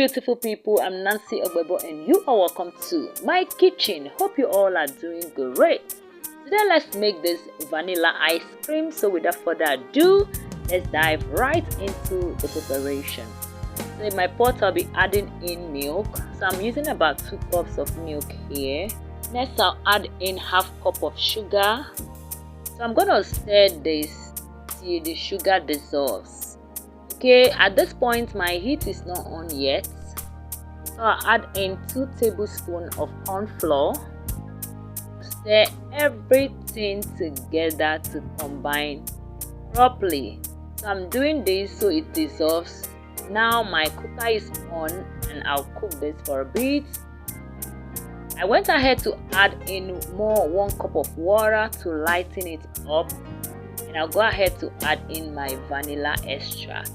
beautiful people, I'm Nancy Ogbebo and you are welcome to my kitchen. Hope you all are doing great. Today let's make this vanilla ice cream. So without further ado, let's dive right into the preparation. So in my pot I'll be adding in milk. So I'm using about 2 cups of milk here. Next I'll add in half cup of sugar. So I'm gonna stir this till the sugar dissolves. Okay, at this point my heat is not on yet, so I'll add in 2 tablespoons of corn flour. Stir everything together to combine properly. So I'm doing this so it dissolves. Now my cooker is on and I'll cook this for a bit. I went ahead to add in more 1 cup of water to lighten it up, and I'll go ahead to add in my vanilla extract.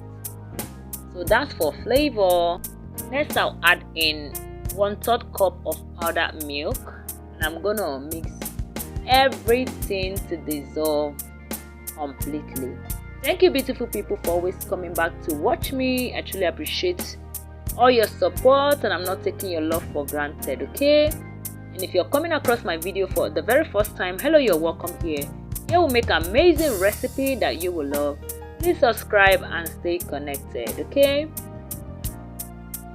So that's for flavor. Next I'll add in 1/3 cup of powdered milk, and I'm gonna mix everything to dissolve completely. Thank you beautiful people for always coming back to watch me. I truly appreciate all your support and I'm not taking your love for granted, okay? And if you're coming across my video for the very first time, hello, you're welcome here. Here we'll make amazing recipe that you will love. Please subscribe and stay connected, okay?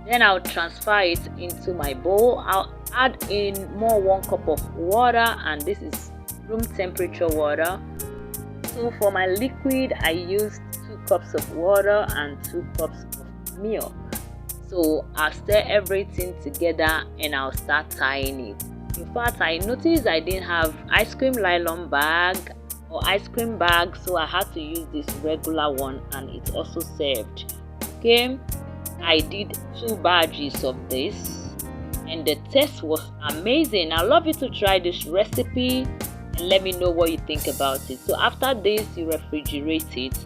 Then I'll transfer it into my bowl. I'll add in more 1 cup of water, and this is room temperature water. So for my liquid I used 2 cups of water and 2 cups of milk. So I'll stir everything together and I'll start tying it. In fact, I noticed I didn't have ice cream nylon bag or ice cream bag, so I had to use this regular one, and it's also served. Okay, I did 2 batches of this and the taste was amazing. I'd love you to try this recipe and let me know what you think about it. So after this you refrigerate it,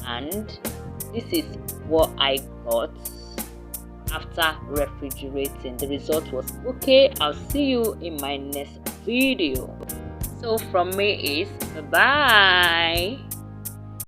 and this is what I got after refrigerating. The result was okay. I'll see you in my next video. So from me is bye.